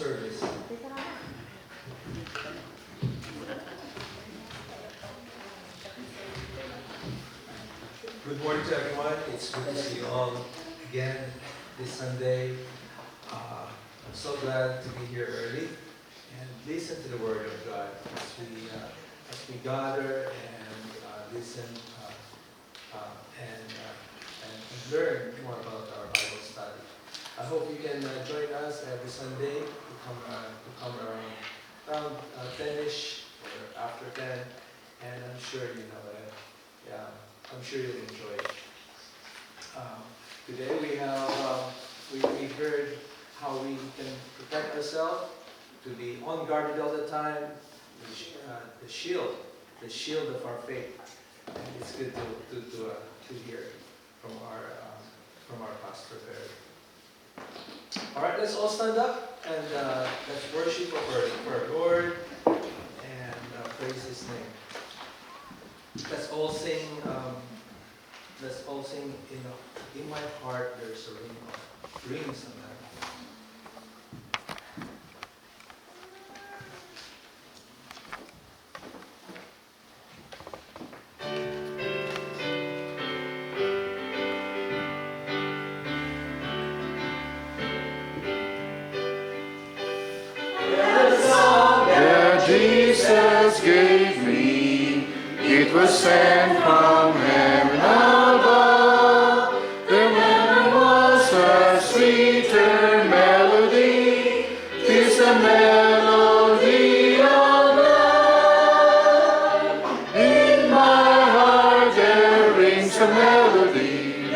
service. Good morning to everyone. It's good to see you all again this Sunday. I'm so glad to be here early and listen to the Word of God as we gather and listen and learn more about our Bible study. I hope you can join us every Sunday to come around 10ish or after 10, and I'm sure you know that. Yeah, I'm sure you'll enjoy it. Today we have we heard how we can protect ourselves, to be on guard all the time, the shield of our faith, and it's good to hear from our pastor Barry. All right, let's all stand up and let's worship our Lord and praise His name. Let's all sing. In my heart there's a ring somewhere. Jesus gave me, it was sent from heaven above. The man was a sweeter melody, 'tis a melody of love. In my heart there rings a melody,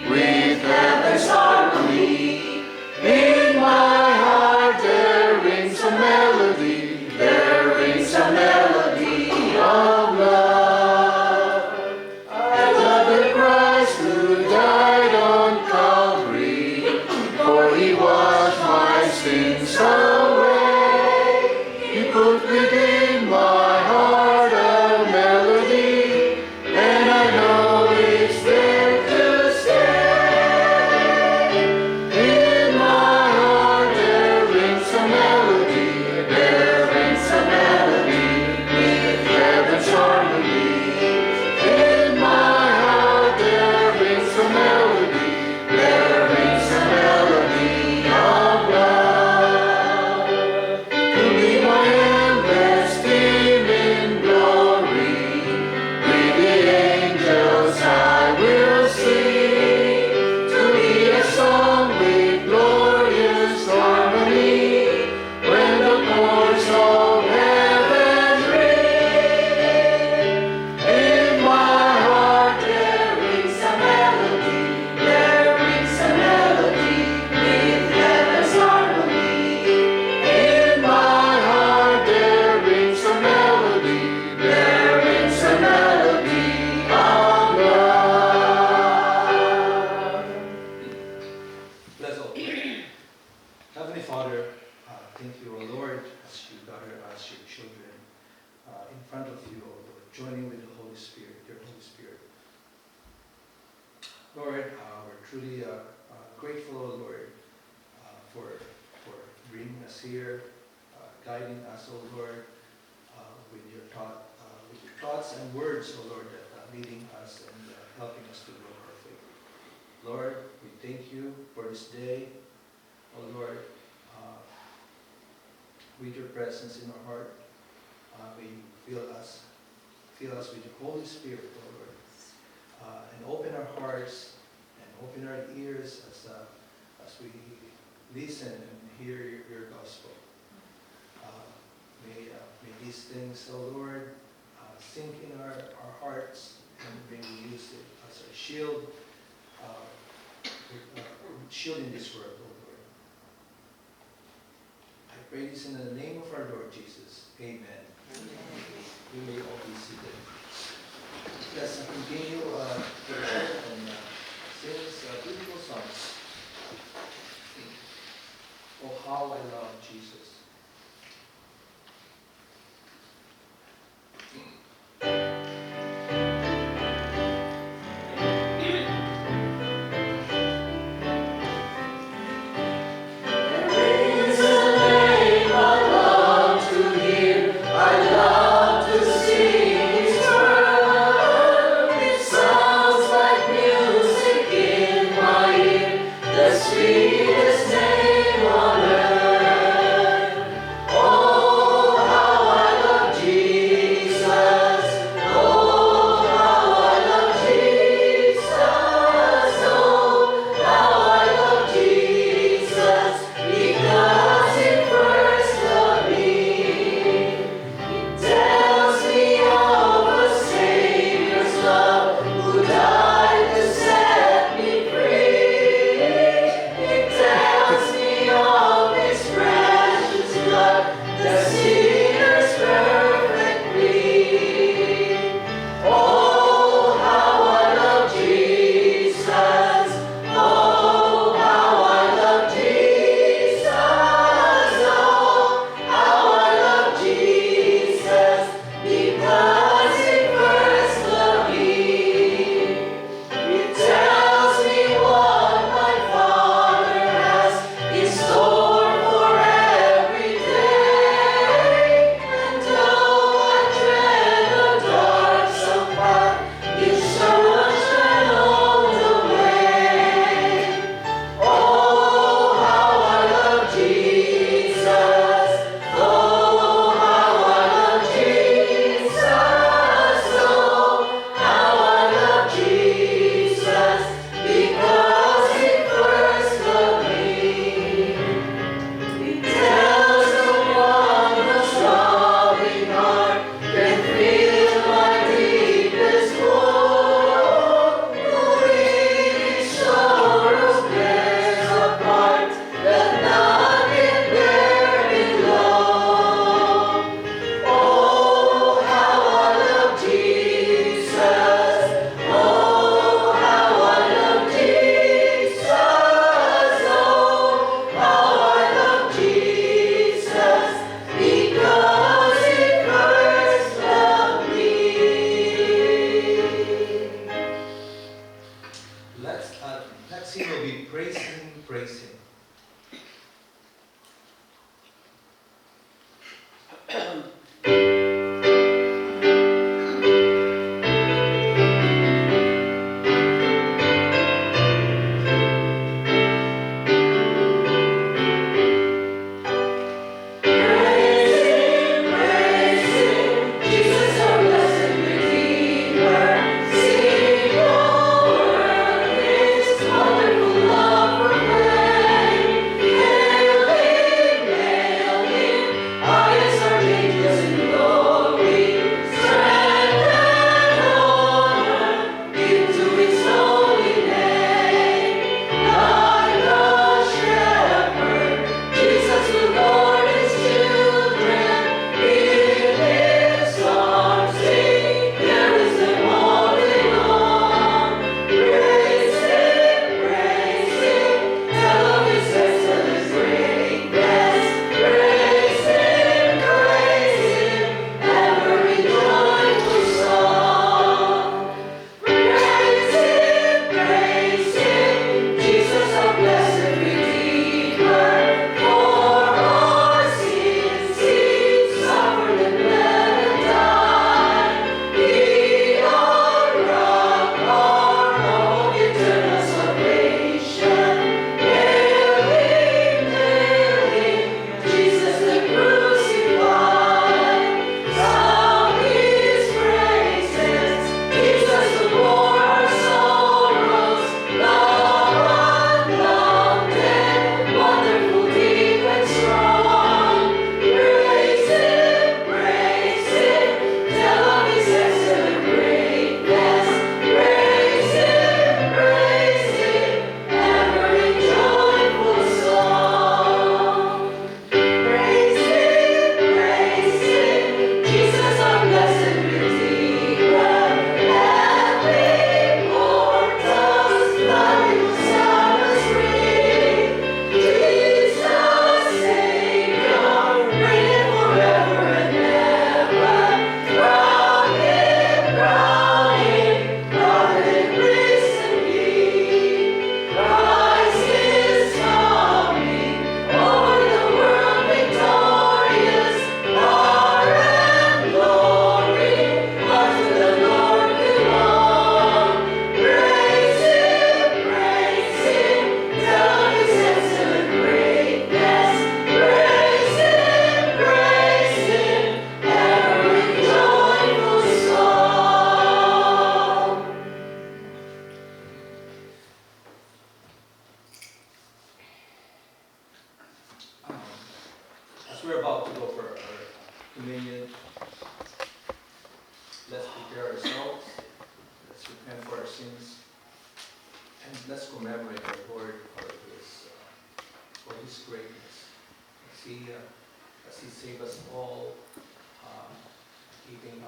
with heaven's harmony. In my heart there rings a melody, of love. I love the Christ who died on Calvary, for He washed my sins away. He put within my heart a melody, and I know it's there to stay. In my heart there rings a melody, with heaven's harmony. In my heart there rings a melody, of love. To be my endless theme in glory, with the angels I will sing. To be a song with glorious harmony, when the chords of heaven ring. In my heart there rings a melody, with heaven's harmony. In my heart there rings a melody, of love. Let's all pray. Heavenly Father, thank you, O Lord, as you gather us, your children, in front of you, O Lord, joining with the Holy Spirit, your Holy Spirit. Lord, we're truly grateful, O Lord, for bringing us here, guiding us, O Lord, with your thoughts and words, O Lord, that leading us and helping us to grow our faith. Lord, we thank you for this day, O Lord, with your presence in our heart. May you fill us with your Holy Spirit, O Lord, and open our hearts and open our ears as we listen and hear your gospel. May these things, O Lord, sink in our hearts, and may we use it as a shield, shield in this world, O Lord. I pray this in the name of our Lord Jesus. Amen. We may all be seated. Let's continue to learn and sing beautiful songs. Oh, how I love Jesus.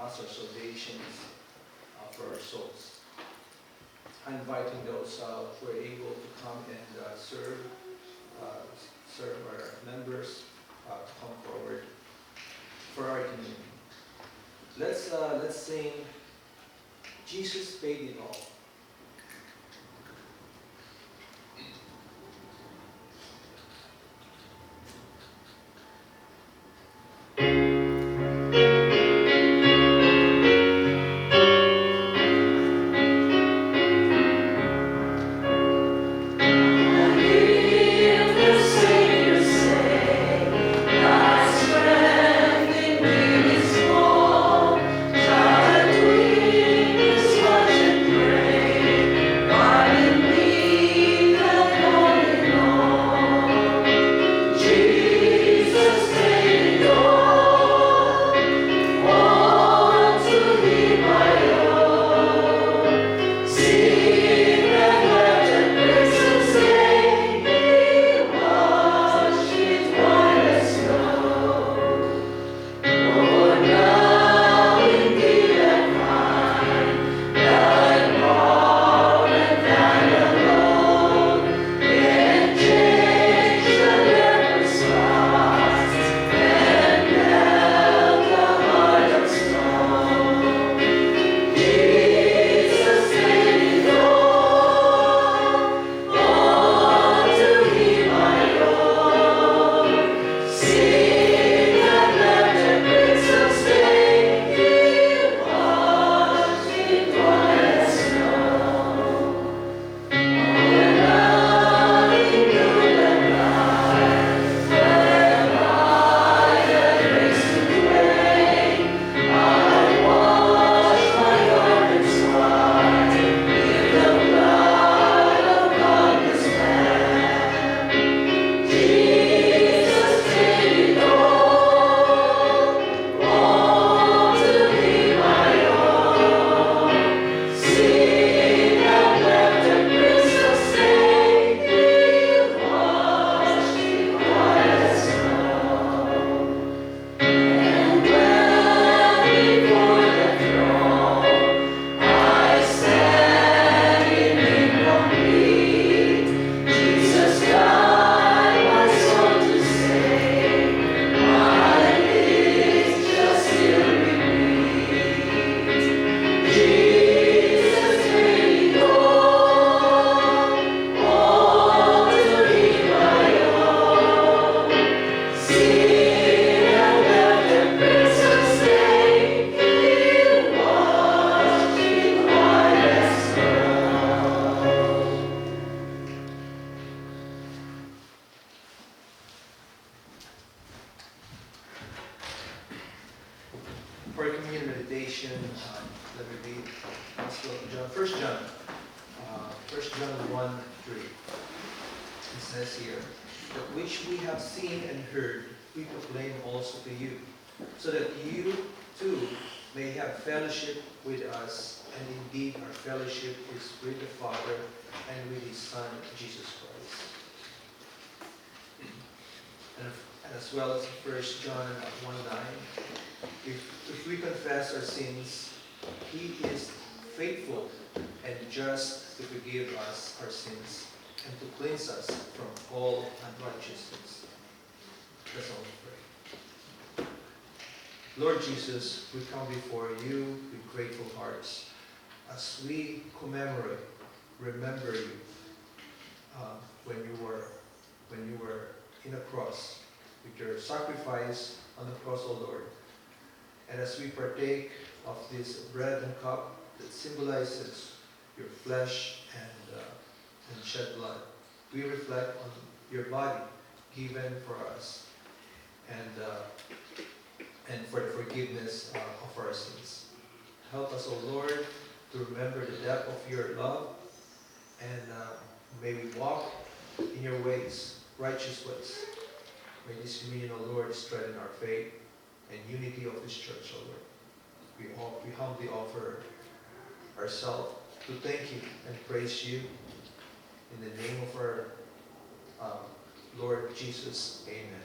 us, our salvations for our souls. I'm inviting those who are able to come and serve our members to come forward for our community. Let's sing Jesus Paid It All. For communion meditation, let me read Gospel of John, 1 John, 1 John 1:3. It says here, that which we have seen and heard, we proclaim also to you, so that you too may have fellowship with us, and indeed our fellowship is with the Father and with His Son, Jesus Christ. And as well as 1 John 1:9, if we confess our sins, He is faithful and just to forgive us our sins and to cleanse us from all unrighteousness. Let's all pray. Lord Jesus, we come before you with grateful hearts as we remember you when you were in a cross, with your sacrifice on the cross, O Lord. And as we partake of this bread and cup that symbolizes your flesh and shed blood, we reflect on your body given for us and for the forgiveness of our sins. Help us, O Lord, to remember the depth of your love, and may we walk in your ways, righteous ways. May this communion, O Lord, strengthen our faith and unity of this church, O Lord. We humbly offer ourselves to thank you and praise you in the name of our Lord Jesus. Amen.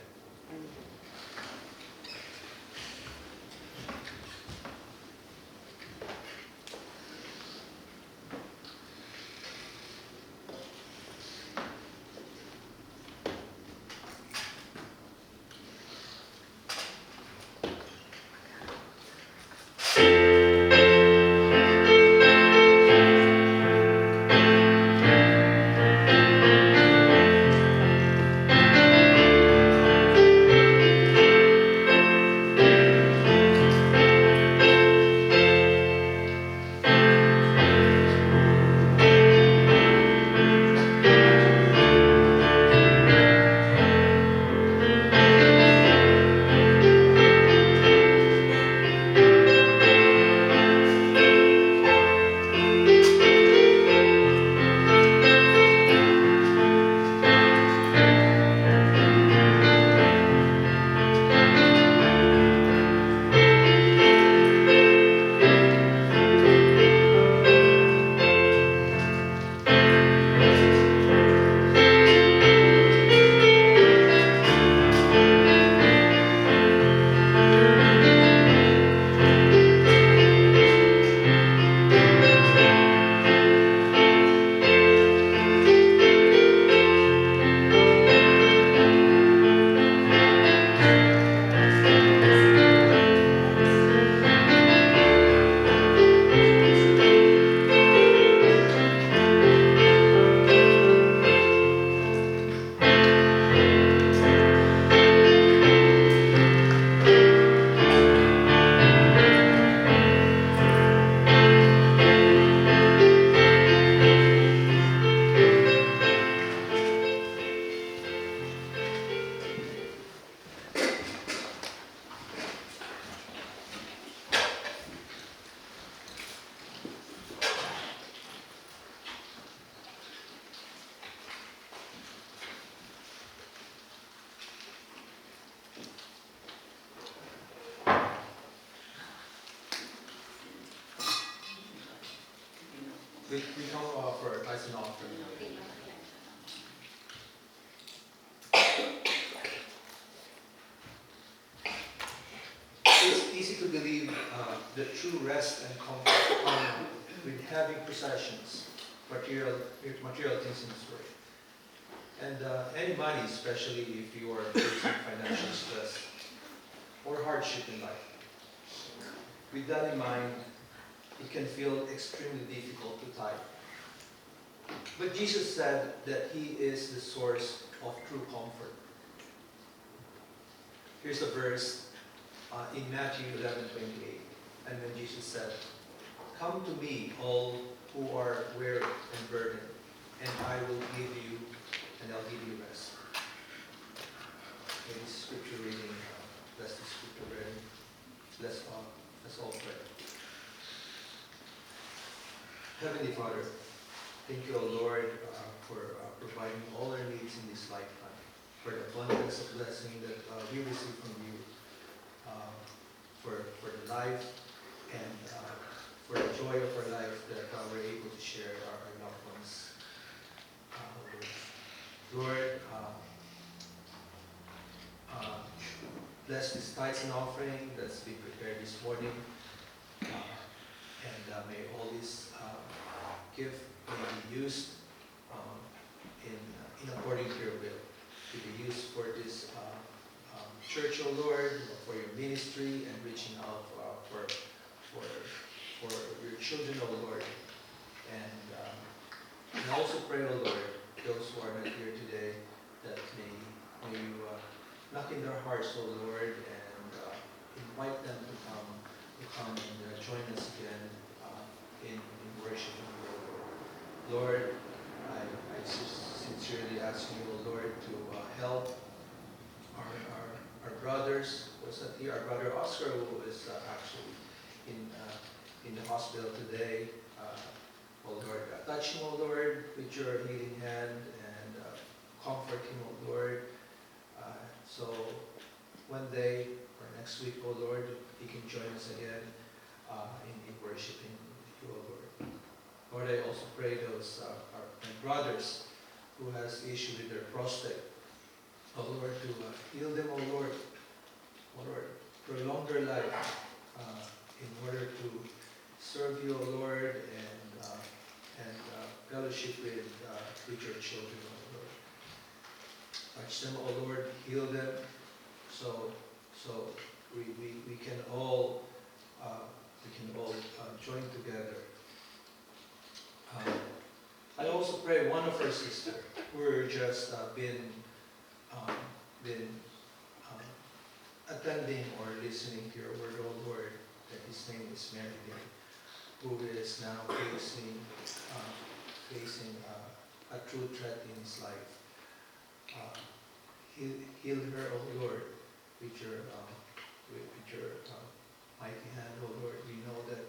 We come for our tithes and offering. It's easy to believe that true rest and comfort come with having possessions, material things in this world. And any money, especially if you are facing financial stress or hardship in life. With that in mind, it can feel extremely difficult to tithe. But Jesus said that He is the source of true comfort. Here's a verse in Matthew 11:28. And when Jesus said, "Come to me, all who are weary and burdened, and I will give you, and I'll give you rest." May this scripture reading bless the scripture reading. Let's all pray. Heavenly Father, thank you, O Lord, for providing all our needs in this lifetime, for the abundance of blessing that we receive from you, for the life and for the joy of our life that we're able to share our loved ones. Lord, bless this tithes and offering that's been prepared this morning, and may all this gift may be used in according to your will, to be used for this church, O Lord, for your ministry and reaching out for your children, O Lord. And I also pray, O Lord, those who are not here today, that may you knock in their hearts, O Lord, and invite them to come and join us again in worship of you, O Lord. Lord, I sincerely ask you, O Lord, to help our brothers. Was that here? Our brother Oscar, who is actually in the hospital today. O Lord, touch him, O Lord, with your healing hand, and comfort him, O Lord. So one day or next week, O Lord, he can join us again in worshiping you, O Lord. Lord, I also pray those my brothers who has issue with their prostate. O Lord, to heal them, O Lord. O Lord, prolong their life in order to serve you, O Lord, and fellowship with your children, O Lord. Touch them, O Lord, heal them, so we can all join together. I also pray one of our sisters who just been attending or listening to your word, O Lord, that his name is Mary, who is now facing a true threat in his life. Heal her, O Lord, with your mighty hand, O Lord. We know that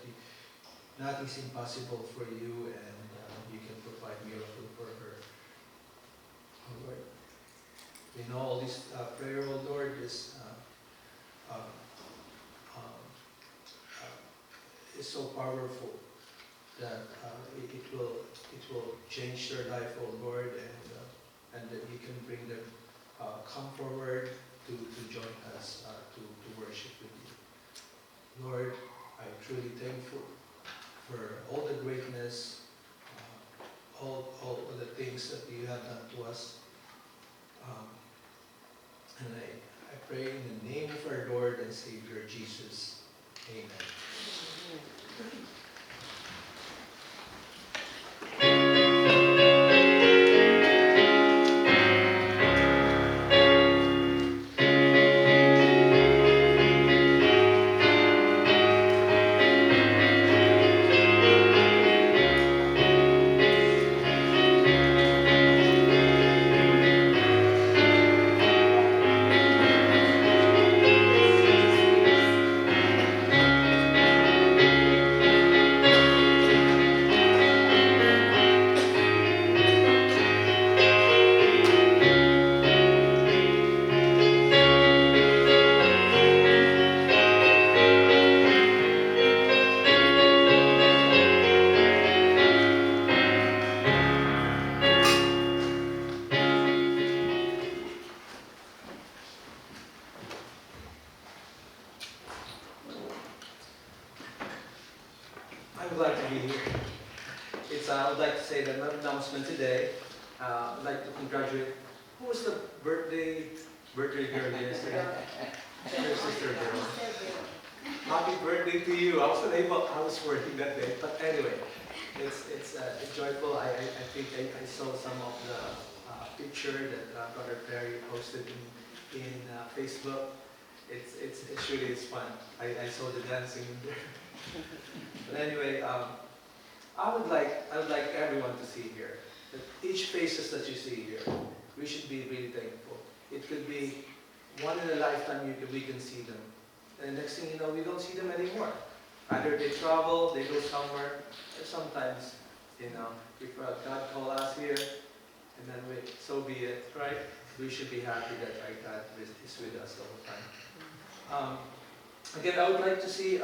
nothing's impossible for you, and you can provide miracle for her, O Lord. We know all this prayer, O Lord, is so powerful that it will change their life, O Lord, and that you can bring them come forward to join us to worship with you. Lord, I'm truly thankful for all the greatness, all the things that you have done to us. And I pray in the name of our Lord and Savior Jesus. Amen. I would like to say that an announcement today. I'd like to congratulate, who was the birthday girl yesterday? Your sister girl. Happy birthday to you. I was working that day, but anyway, it's joyful. I think I saw some of the picture that Brother Perry posted in Facebook. It's really fun. I saw the dancing in there. But anyway, I would like everyone to see here that each faces that you see here, we should be really thankful. It could be one in a lifetime we can see them. And next thing you know, we don't see them anymore. Either they travel, they go somewhere, or sometimes, if God call us here, and then so be it, right? We should be happy that our God is with us all the time. Again, I would like to say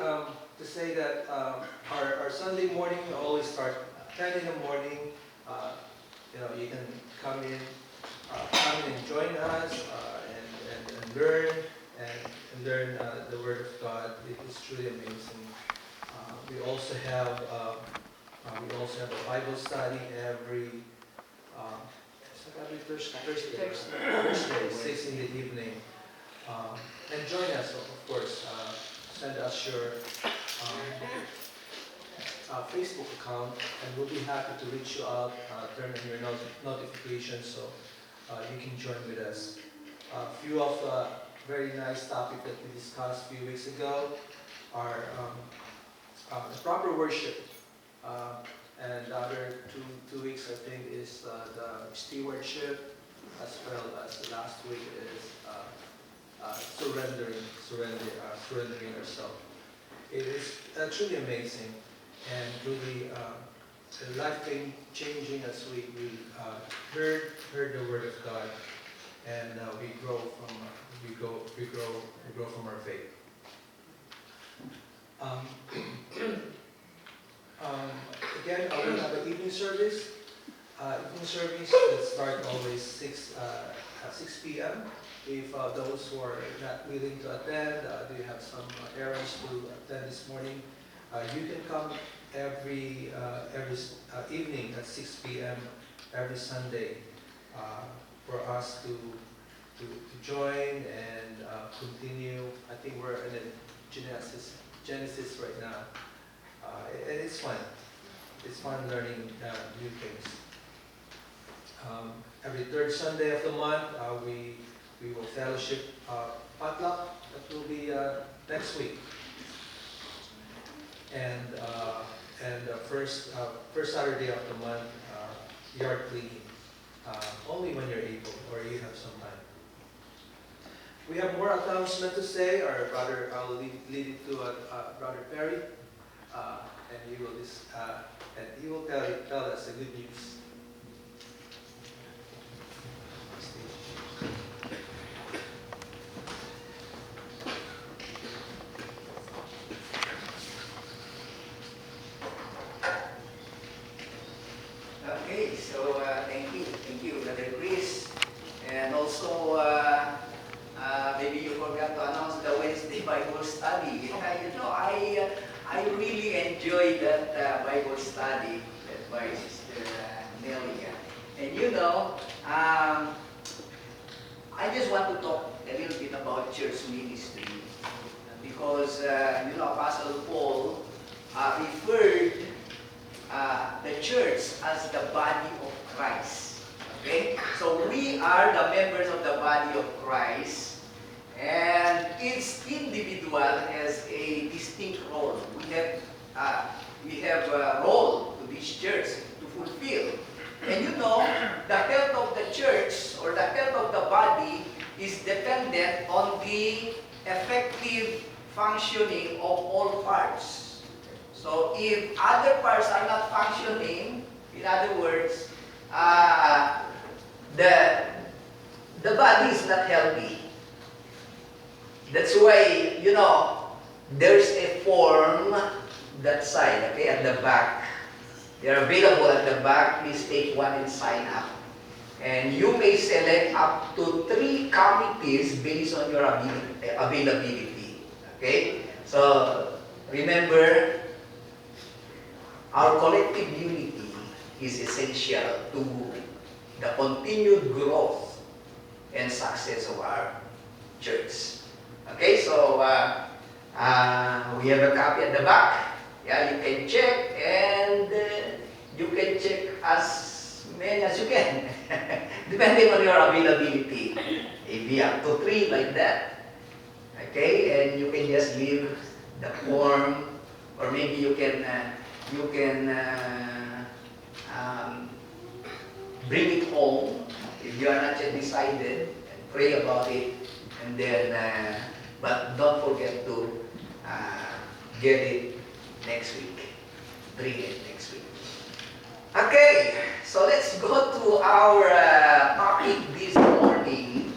that our Sunday morning always start at 10 in the morning. You can come in and join us and learn and learn the Word of God. It is truly amazing. We also have a Bible study every Thursday, 6 in the evening. And join us, of course. Send us your Facebook account, and we'll be happy to reach you out. Turn on your notifications so you can join with us. A few of very nice topics that we discussed a few weeks ago are the proper worship, and the other two weeks I think is the stewardship, as well as the last week is surrendering ourselves. It is truly amazing and really life-changing as we heard the Word of God, and we grow from our faith. Again, we have an evening service. Evening service that starts always 6 p.m. If those who are not willing to attend, do you have some errands to attend this morning, you can come every evening at 6 p.m. every Sunday for us to join and continue. I think we're in Genesis right now, and it's fun. It's fun learning new things. Every third Sunday of the month, we will fellowship potluck. That will be next week. And first Saturday of the month, yard cleaning. Only when you're able or you have some time. We have more announcement to say. I will lead it to Brother Perry, and he will tell us the good news. Okay, so thank you, Brother Chris, and also maybe you forgot to announce the Wednesday Bible study. I really enjoyed that Bible study led by Sister Nelia, and I just want to talk a little bit about church ministry because Apostle Paul referred the church as the body of Christ. Okay? So we are the members of the body of Christ, and each individual has a distinct role. We have a role to this church to fulfill. And the health of the church or the health of the body is dependent on the effective functioning of all parts. So if other parts are not functioning, in other words, the body is not healthy. That's why, there's a form that side, okay, at the back. They're available at the back. Please take one and sign up. And you may select up to 3 committees based on your availability. Okay? So, remember, our collective unity is essential to the continued growth and success of our church. Okay, so we have a copy at the back. Yeah, you can check, and you can check as many as you can, depending on your availability. Maybe up to 3 like that. Okay, and you can just leave the form, or maybe you can bring it home if you are not yet decided, and pray about it, and then but don't forget to get it next week. Bring it next week. Okay, so let's go to our topic this morning.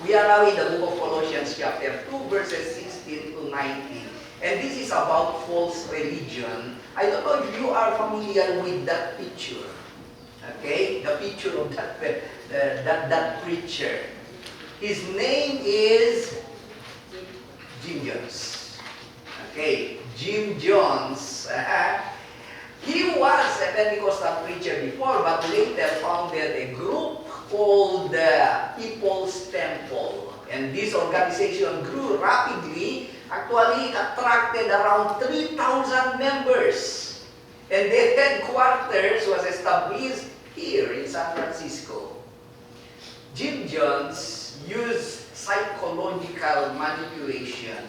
We are now in the book of Colossians chapter 2 verses 16 to 19. And this is about false religion. I don't know if you are familiar with that picture. Okay, the picture of that preacher. His name is Jim Jones. Okay, Jim Jones. He was a Pentecostal preacher before, but later founded a group called the People's Temple. And this organization grew rapidly. Actually, it attracted around 3,000 members. And their headquarters was established here in San Francisco. Jim Jones used psychological manipulation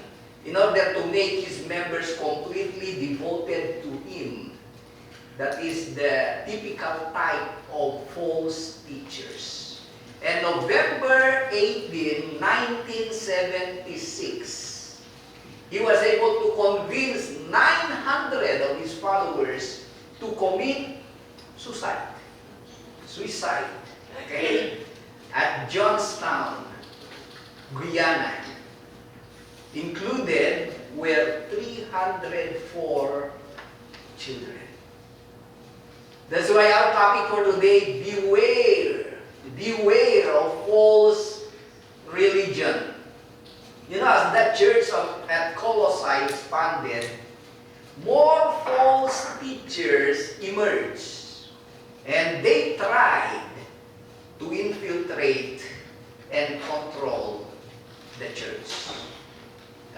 in order to make his members completely devoted to him. That is the typical type of false teachers. And November 18, 1976, he was able to convince 900 of his followers to commit suicide. Okay? At Johnstown, Guyana. Included were 304 children. That's why our topic for today, beware of false religion. You know, as that church at Colossae expanded, more false teachers emerged, and they tried to infiltrate and control the church.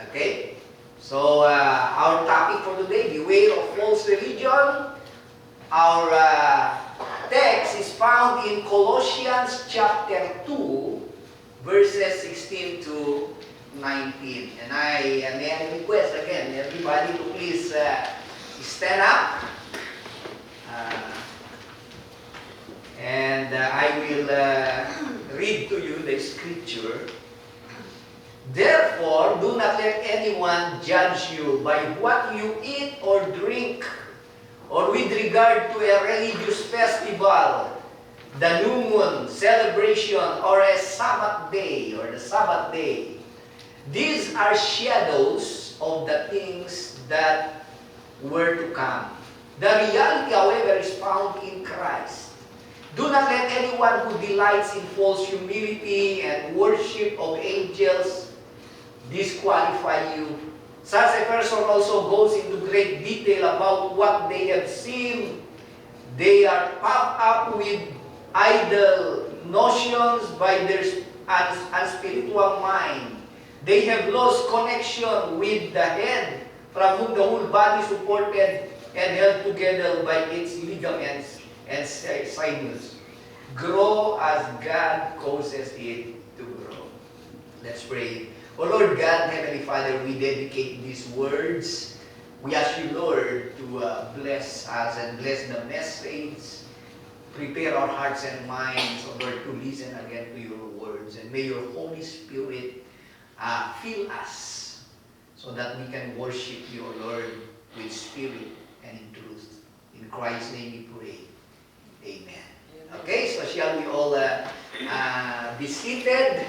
Okay? So, our topic for today, beware of false religion. Our text is found in Colossians chapter 2, verses 16 to 19. And may I request again, everybody to please stand up. And I will read to you the scripture. Therefore, do not let anyone judge you by what you eat or drink, or with regard to a religious festival, the new moon celebration, or a Sabbath day, or the Sabbath day. These are shadows of the things that were to come. The reality, however, is found in Christ. Do not let anyone who delights in false humility and worship of angels disqualify you. Such a person also goes into great detail about what they have seen. They are puffed up with idle notions by their unspiritual mind. They have lost connection with the head, from whom the whole body supported and held together by its ligaments and sinews. Grow as God causes it to grow. Let's pray. O Lord God, Heavenly Father, we dedicate these words. We ask you, Lord, to bless us and bless the message. Prepare our hearts and minds, O Lord, to listen again to your words. And may your Holy Spirit fill us so that we can worship you, O Lord, with spirit and in truth. In Christ's name we pray. Amen. Okay, so shall we all be seated?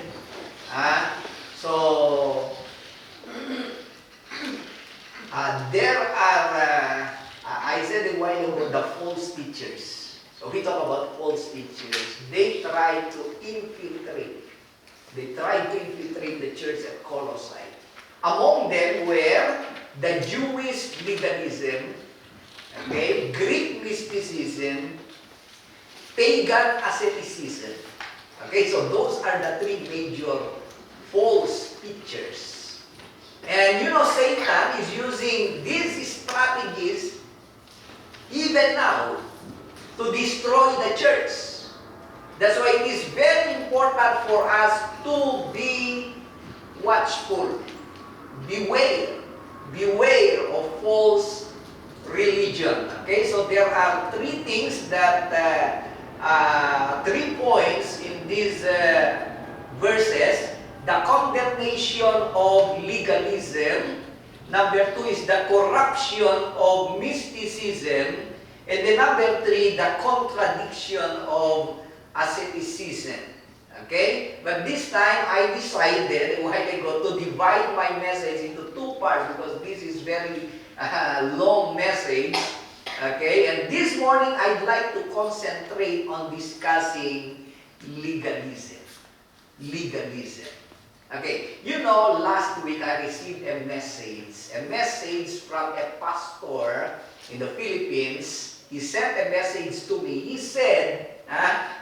There are, I said a while ago, the false teachers. So we talk about false teachers. They try to infiltrate. The church at Colossae. Among them were the Jewish legalism, Okay? Greek mysticism, pagan asceticism. Okay, so those are the three major false teachers. And you know, Satan is using these strategies even now to destroy the church. That's why it is very important for us to be watchful. Beware. Beware of false religion. Okay, so there are three things that, 3 points in these verses. The condemnation of legalism. Number 2 is the corruption of mysticism. And then number 3, the contradiction of asceticism. Okay? But this time, I decided a while ago to divide my message into 2 parts because this is very long message. Okay? And this morning, I'd like to concentrate on discussing legalism. Legalism. Okay, you know, last week I received a message from a pastor in the Philippines. He sent a message to me. He said,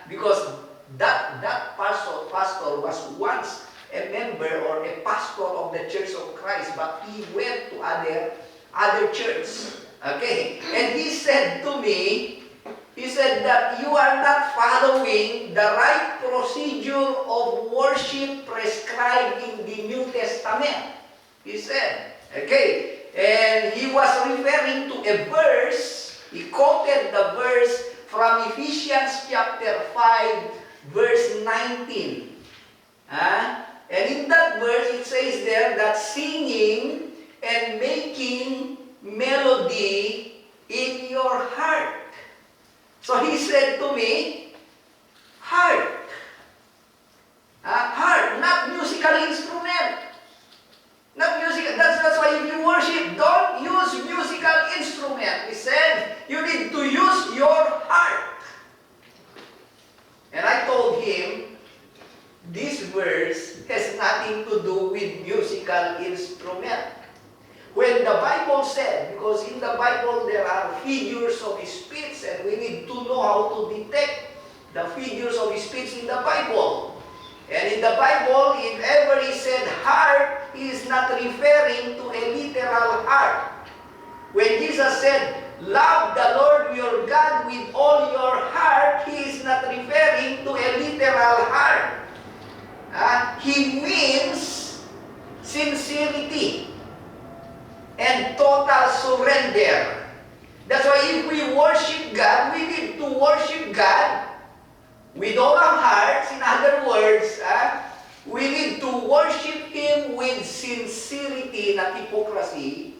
because that pastor was once a member or a pastor of the Church of Christ, but he went to other church. Okay, and he said to me, he said that you are not following the right procedure of worship prescribed in the New Testament. He said, okay, and he was referring to a verse. He quoted the verse from Ephesians chapter 5, verse 19. And in that verse, it says there that singing and making melody in your heart. So he said to me, heart. Heart, not musical instrument. Not musical. That's why if you worship, don't use musical instrument. He said, you need to use your heart. And I told him, this verse has nothing to do with musical instrument. When the Bible said, because in the Bible there are figures of speech and we need to know how to detect the figures of speech in the Bible. And in the Bible, if ever he said heart, he is not referring to a literal heart. When Jesus said, love the Lord your God with all your heart, he is not referring to a literal heart. He means sincerity and total surrender. That's why if we worship God, we need to worship God with all our hearts. In other words, we need to worship Him with sincerity, not hypocrisy,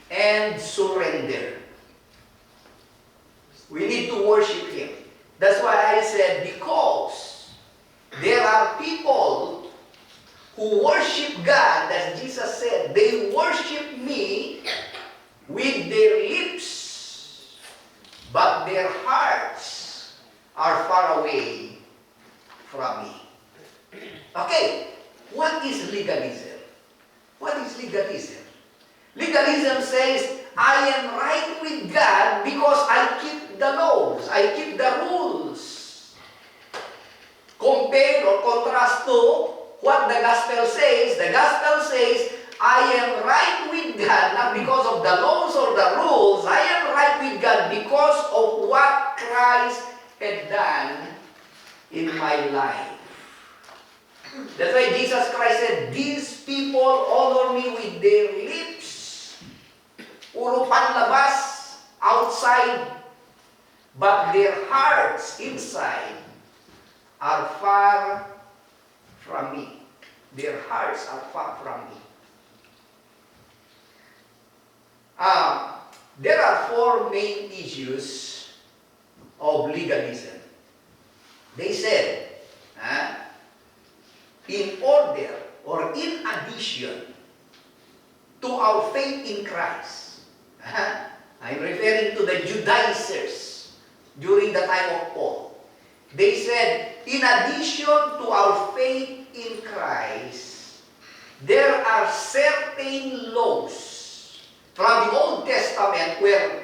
and surrender. We need to worship Him. That's why I said, because there are people who worship God, as Jesus said, they worship me with their lips, but their hearts are far away from me. Okay, what is legalism? What is legalism? Legalism says, I am right with God because I keep the laws, I keep the rules. Compare or contrast to what the gospel says. The gospel says, I am right with God, not because of the laws or the rules. I am right with God because of what Christ had done in my life. That's why Jesus Christ said, these people honor me with their lips. Puro panlabas, outside, but their hearts inside are far from me. Their hearts are far from me. There are 4 main issues of legalism. They said, in order or in addition to our faith in Christ, I'm referring to the Judaizers during the time of Paul. They said, in addition to our faith in Christ, there are certain laws from the Old Testament where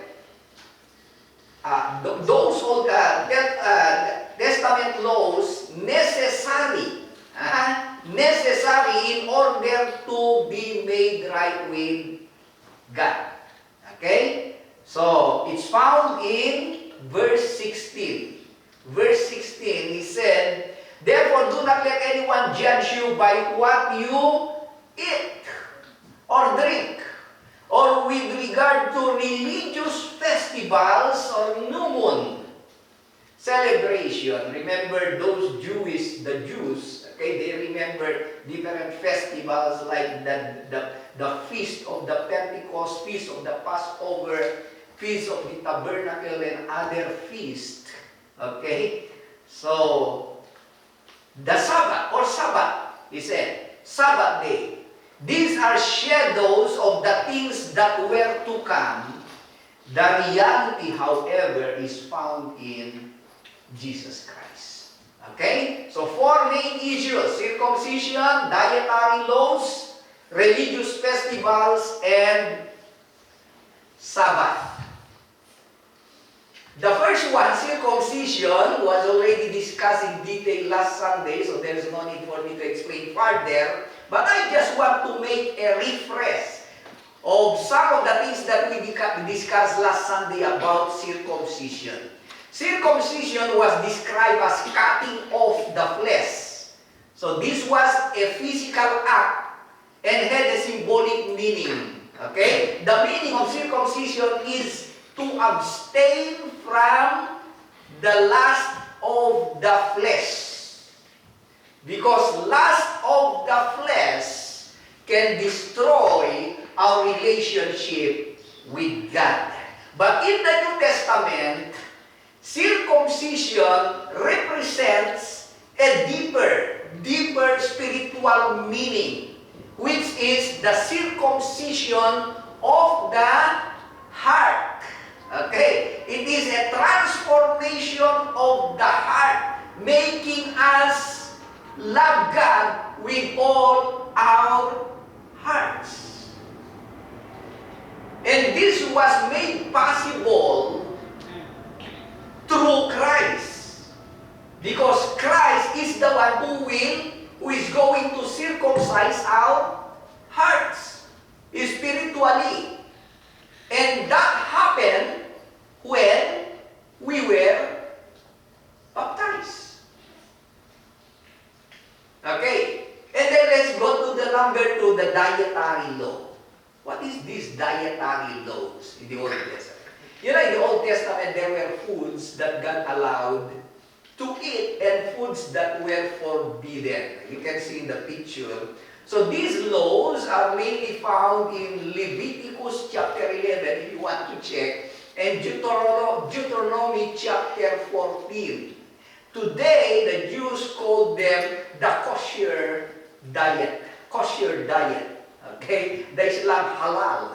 those Old Testament laws necessary, necessary in order to be made right with God. Okay? So, it's found in verse 16. Verse 16, he said, "Therefore, do not let anyone judge you by what you eat or drink, or with regard to religious festivals or new moon celebration." Remember those the Jews, okay, they remember different festivals like the feast of the Pentecost, feast of the Passover, feast of the Tabernacle, and other feasts. Okay? So, the Sabbath, or Sabbath, he said, Sabbath day. These are shadows of the things that were to come. The reality, however, is found in Jesus Christ. Okay? So, four main issues: circumcision, dietary laws, religious festivals, and Sabbath. The first one, circumcision, was already discussed in detail last Sunday, so there is no need for me to explain further. But I just want to make a refresh of some of the things that we discussed last Sunday about circumcision. Circumcision was described as cutting off the flesh. So this was a physical act and had a symbolic meaning. Okay? The meaning of circumcision is to abstain from the lust of the flesh. Because lust of the flesh can destroy our relationship with God. But in the New Testament, circumcision represents a deeper spiritual meaning, which is the circumcision of the heart. Okay? It is a transformation of the heart, making us love God with all our hearts. And this was made possible through Christ. Because Christ is the one who is going to circumcise our hearts spiritually. And that happened when we were baptized. Okay? And then let's go to the number 2, the dietary law. What is these dietary laws in the Old Testament? You know, in the Old Testament, there were foods that God allowed to eat and foods that were forbidden. You can see in the picture. So these laws are mainly found in Leviticus chapter 11, if you want to check, and Deuteronomy chapter 14. Today, the Jews call them the kosher diet. Kosher diet. Okay? The Islam halal.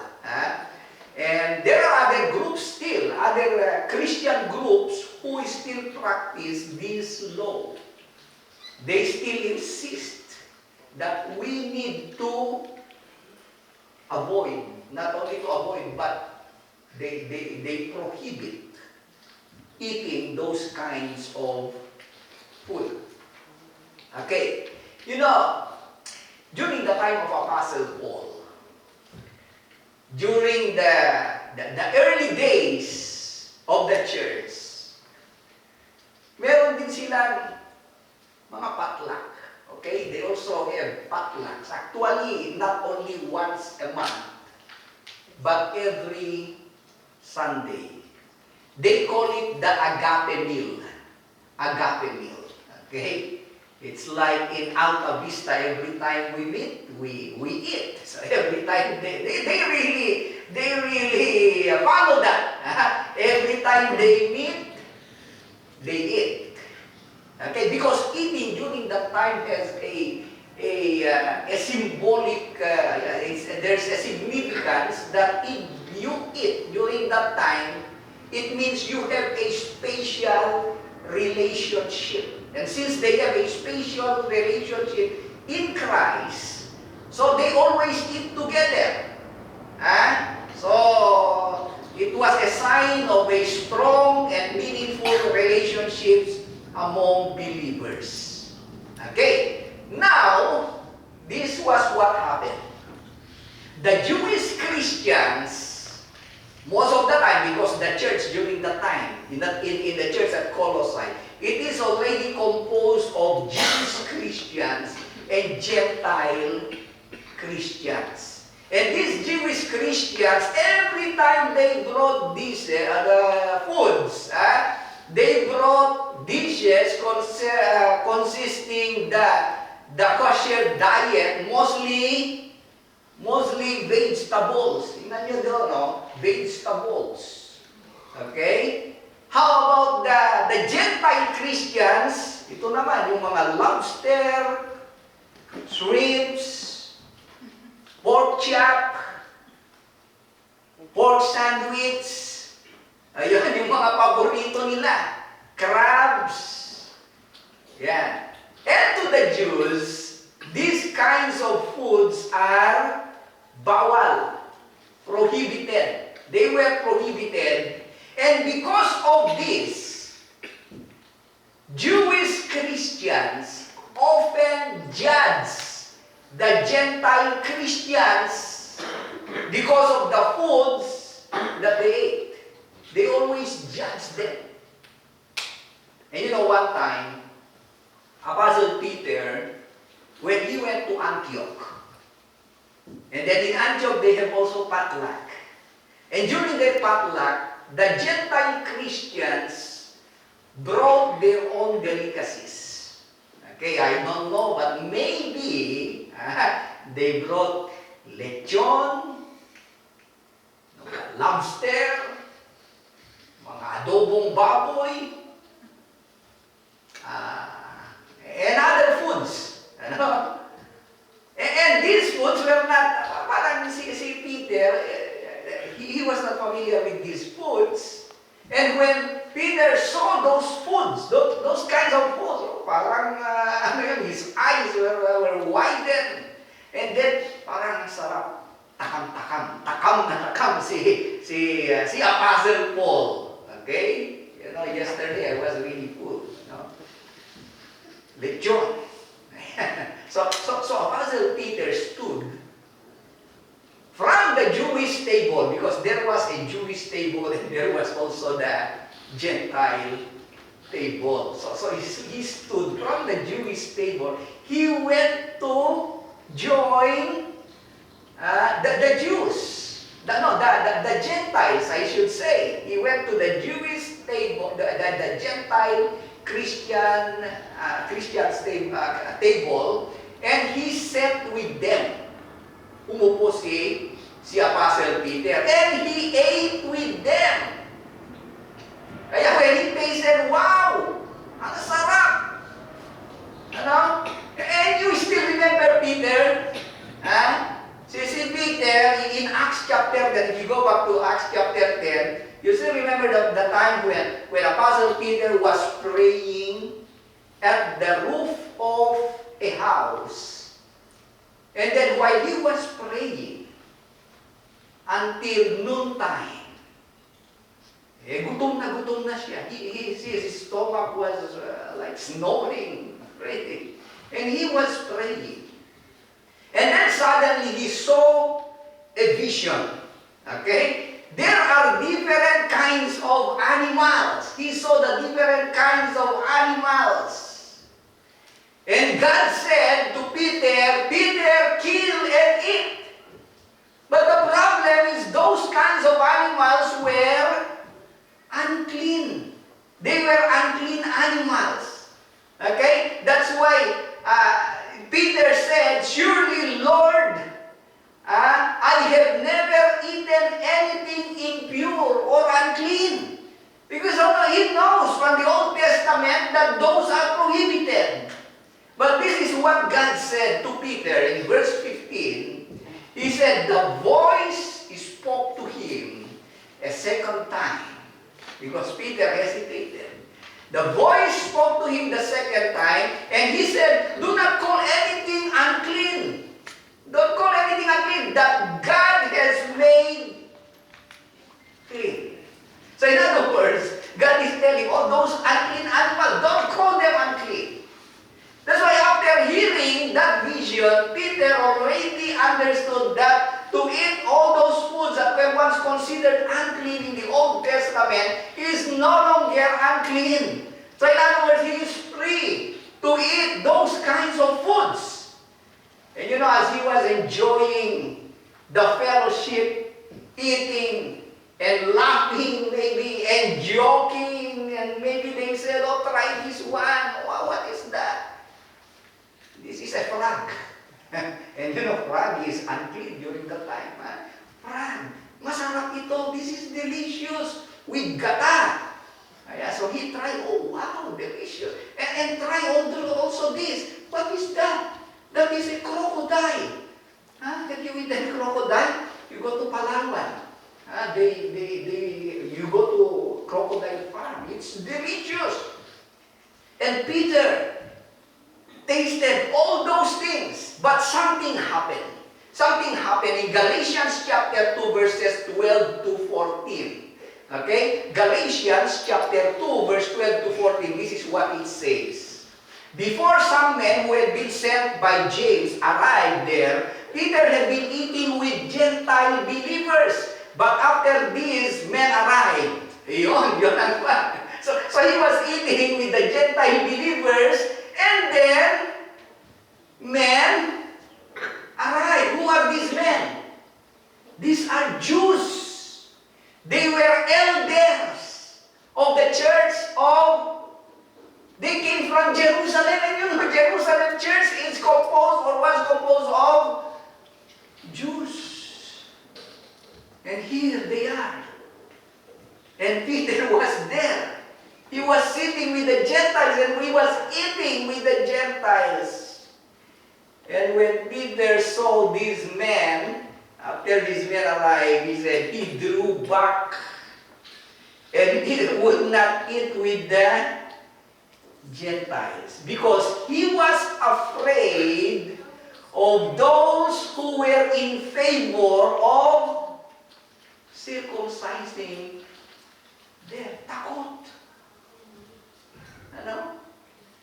And there are other groups still, other Christian groups who still practice this law. They still insist that we need to avoid, not only to avoid, but they prohibit eating those kinds of food. Okay, you know, during the time of Apostle Paul, during the early days of the church, meron din silang mga potluck. Okay, they also have potlucks. Actually, not only once a month, but every Sunday. They call it the agape meal. Agape meal. Okay? It's like in Alta Vista, every time we meet, we eat. So every time they really follow that. Every time they meet, they eat. Okay, because eating during that time has a symbolic, there's a significance that if you eat during that time, it means you have a special relationship. And since they have a special relationship in Christ, so they always eat together. So it was a sign of a strong relationships among believers. Okay, now, this was what happened. The Jewish Christians, most of the time, because the church during that time, in the church at Colossae, it is already composed of Jewish Christians and Gentile Christians. And these Jewish Christians, every time they brought these foods, they brought dishes consisting the kosher diet, mostly vegetables. Tingnan nyo doon, no? Vegetables. Okay? How about the Gentile Christians? Ito naman, yung mga lobster, shrimps, pork chop, pork sandwich. Ayun, yung mga paborito nila. Crabs. Yan. And to the Jews, these kinds of foods are bawal, prohibited. They were prohibited. And because of this, Jewish Christians often judge the Gentile Christians because of the foods that they ate. They always judge them. And you know, one time, Apostle Peter, when he went to Antioch, and then in Antioch they have also potluck. And during their potluck, the Gentile Christians brought their own delicacies. Okay, I don't know, but maybe they brought lechon, lobster, mga adobong baboy, and other foods. Ano? And these foods were not, parang si Peter, he was not familiar with these foods. And when Peter saw those foods, those kinds of foods, parang, his eyes were widened. And then, parang sarap, takam si Apostle Paul. Okay? You know, yesterday I was really full. Lechon. So Apostle Peter stood from the Jewish table, because there was a Jewish table and there was also the Gentile table. So he stood from the Jewish table. He went to join the Jews. The Gentiles, I should say. He went to the Jewish table, the Gentile Christian's table, and he sat with them. Umupo si Apostle Peter, and he ate with them. Kaya when he tasted, wow! Ang sarap! Ano? And you still remember Peter? Si Peter, in Acts chapter 10, if you go back to Acts chapter 10, you still remember the time when Apostle Peter was praying at the roof of a house. And then while he was praying, until noontime, gutom na siya. His stomach was like snoring, breathing. And he was praying. And then suddenly he saw a vision. Okay? There are different kinds of animals. He saw the different kinds of animals. And God said to Peter, Peter, kill and eat. But the problem is those kinds of animals were unclean. They were unclean animals. Okay? That's why Peter said, surely, Lord, I have never eaten anything impure or unclean. Because he knows from the Old Testament that those are prohibited. But this is what God said to Peter in verse 15. He said, the voice spoke to him a second time. Because Peter hesitated. The voice spoke to him the second time, and he said, do not call anything unclean. Don't call anything unclean that God has made clean. So in other words, God is telling all those unclean Peter already understood that to eat all those foods that were once considered unclean in the Old Testament is no longer unclean. So in other words, he is free to eat those kinds of foods. And you know, as he was enjoying the fellowship, eating and laughing maybe and joking, and maybe they said, oh, try this one. Wow, what is that? This is a frog. And you know, frog is unclean during that time. Huh? Frog, masarap ito. This is delicious. With gata. So he tried, oh wow, delicious. And try also this. What is that? That is a crocodile. Have you eaten crocodile? You go to Palawan. You go to crocodile farm. It's delicious. And Peter tasted all those things, but something happened. Something happened in Galatians chapter 2, verses 12 to 14. Okay? Galatians chapter 2, verse 12 to 14, this is what it says. Before some men who had been sent by James arrived there, Peter had been eating with Gentile believers. But after these men arrived, yun ang fun. So he was eating with the Gentile believers, and then men arrived. Who are these men? These are Jews. They were elders of the church they came from Jerusalem, and you know, Jerusalem church is composed or was composed of Jews. And here they are. And Peter was there. He was sitting with the Gentiles, and he was eating with the Gentiles. And when Peter saw these men, after these men arrived, he said, he drew back, and he would not eat with the Gentiles, because he was afraid of those who were in favor of circumcising them. Takot. Ano?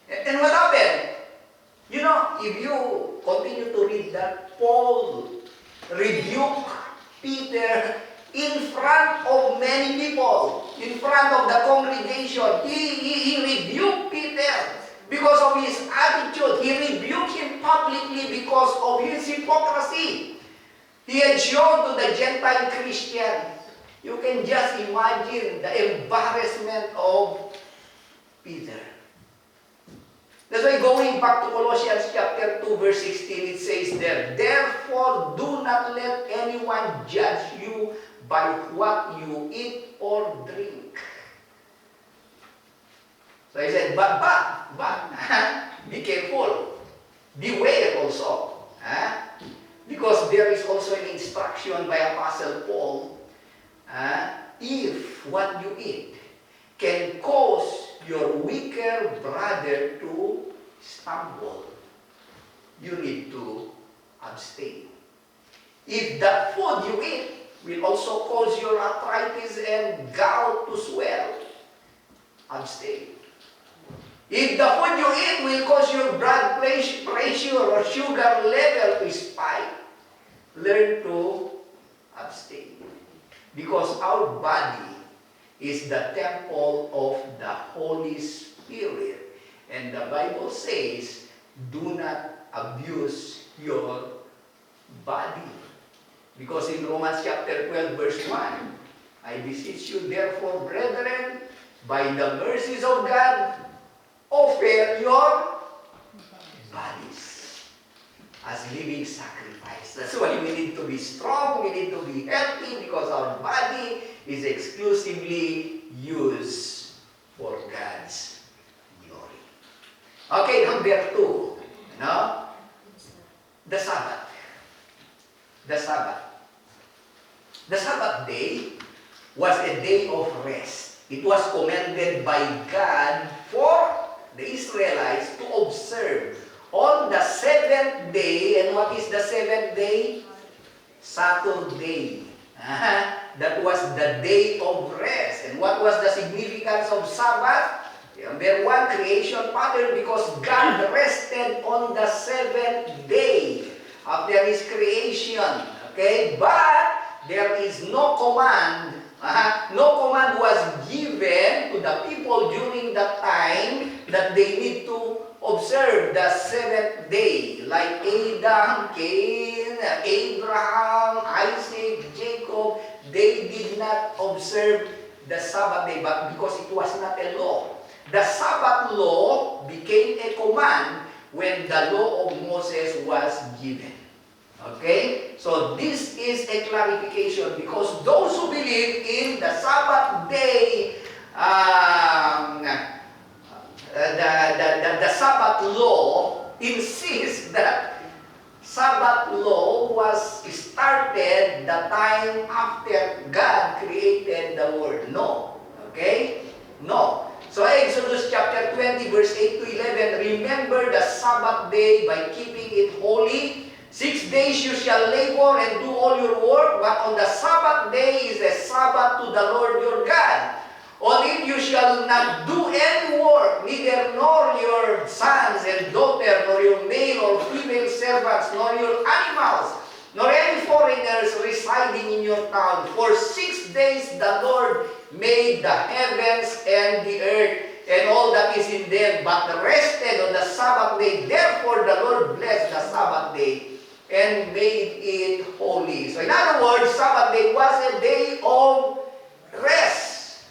And what happened? You know, if you continue to read that, Paul rebuked Peter in front of many people, in front of the congregation. He rebuked Peter because of his attitude. He rebuked him publicly because of his hypocrisy. He had shown to the Gentile Christian. You can just imagine the embarrassment of Peter. That's why going back to Colossians chapter 2, verse 16, it says there, therefore do not let anyone judge you by what you eat or drink. So he said, but, be careful. Beware also. Because there is also an instruction by Apostle Paul, if what you eat can cause your weaker brother to stumble, you need to abstain. If that food you eat will also cause your arthritis and gout to swell, abstain. If the food you eat will cause your blood pressure or sugar level to spike, learn to abstain. Because our body is the temple of the Holy Spirit. And the Bible says, do not abuse your body. Because in Romans chapter 12, verse 1, I beseech you therefore, brethren, by the mercies of God, offer your bodies as living sacrifice. That's why we need to be strong, we need to be healthy, because our body is exclusively used for God's glory. Okay, number 2. No? The Sabbath. The Sabbath. The Sabbath day was a day of rest. It was commanded by God for the Israelites to observe on the seventh day. And what is the seventh day? Saturday. That was the day of rest. And what was the significance of Sabbath? Number 1, creation pattern, because God rested on the seventh day. after His creation. Okay? But there is no command. No command was given to the people during that time that they need to observe the seventh day. Like Adam, Cain, Abraham, Isaac, Jacob, they did not observe the Sabbath day, but because it was not a law. The Sabbath law became a command when the law of Moses was given. Okay? So this is a clarification because those who believe in the Sabbath day, the Sabbath law insists that Sabbath law was started the time after God created the world. No. Okay? No. So Exodus chapter 20 verse 8 to 11, remember the Sabbath day by keeping it holy. 6 days you shall labor and do all your work, but on the Sabbath day is a Sabbath to the Lord your God. On it you shall not do any work, neither nor your sons and daughters, nor your male or female servants, nor your animals, nor any foreigners residing in your town. For 6 days the Lord made the heavens and the earth, and all that is in them, but rested on the Sabbath day. Therefore the Lord blessed the Sabbath day and made it holy. So in other words, Sabbath day was a day of rest.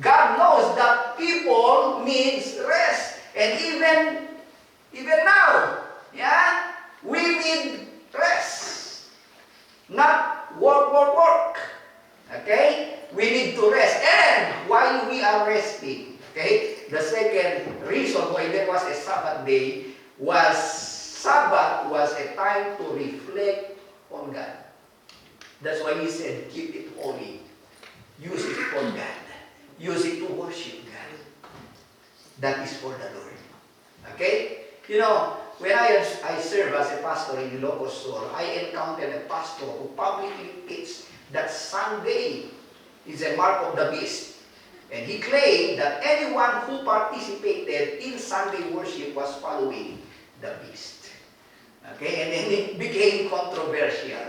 God knows that people needs rest. And even now, yeah, we need rest. Not work. Okay? We need to rest. And while we are resting, okay, the second reason why there was a Sabbath day was Sabbath was a time to reflect on God. That's why He said, keep it holy. Use it for God. Use it to worship God. That is for the Lord. Okay? You know, when I serve as a pastor in Ilocos Sur, I encountered a pastor who publicly teaches that Sunday is a mark of the beast. And he claimed that anyone who participated in Sunday worship was following the beast. Okay, and then it became controversial.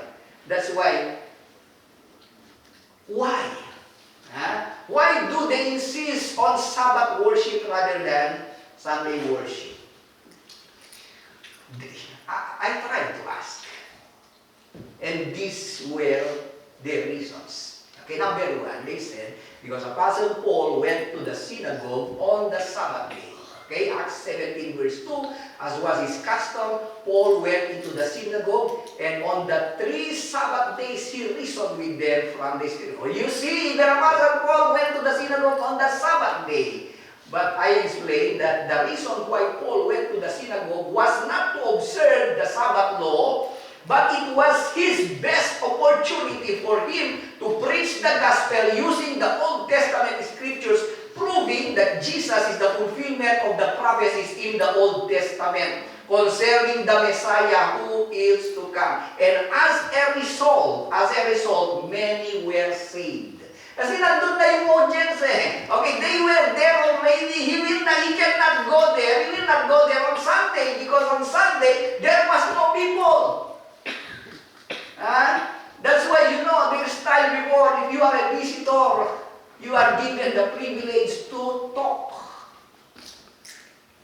That's why. Why? Why do they insist on Sabbath worship rather than Sunday worship? I tried to ask. And these were their reasons. Okay, number one, they said, because Apostle Paul went to the synagogue on the Sabbath day. Okay, Acts 17 verse 2, as was his custom, Paul went into the synagogue, and on the 3 Sabbath days he reasoned with them from the synagogue. You see, the Apostle Paul went to the synagogue on the Sabbath day. But I explained that the reason why Paul went to the synagogue was not to observe the Sabbath law, but it was his best opportunity for him to preach the gospel using the Old Testament scriptures, proving that Jesus is the fulfillment of the prophecies in the Old Testament concerning the Messiah who is to come. And as a result, many were saved. Kasi nandun na yung audience eh. Okay, they were there already. He cannot go there. He will not go there on Sunday because on Sunday, there was no people. That's why, you know, there's time before, if you are a visitor, you are given the privilege to talk.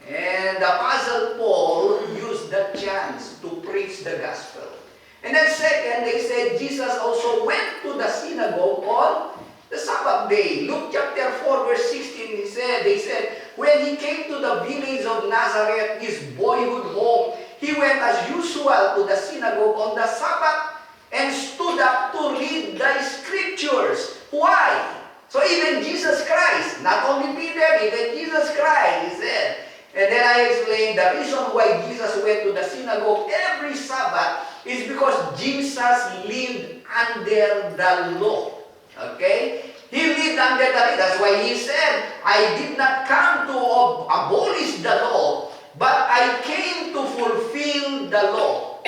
And the Apostle Paul used that chance to preach the gospel. And then second, they said Jesus also went to the synagogue on the Sabbath day. Luke chapter 4 verse 16, they said, when he came to the village of Nazareth, his boyhood home, he went as usual to the synagogue on the Sabbath and stood up to read the scriptures. Why? So even Jesus Christ, not only Peter, even Jesus Christ, he said. And then I explained the reason why Jesus went to the synagogue every Sabbath is because Jesus lived under the law. Okay? He lived under the law. That's why he said, I did not come to abolish the law, but I came to fulfill the law.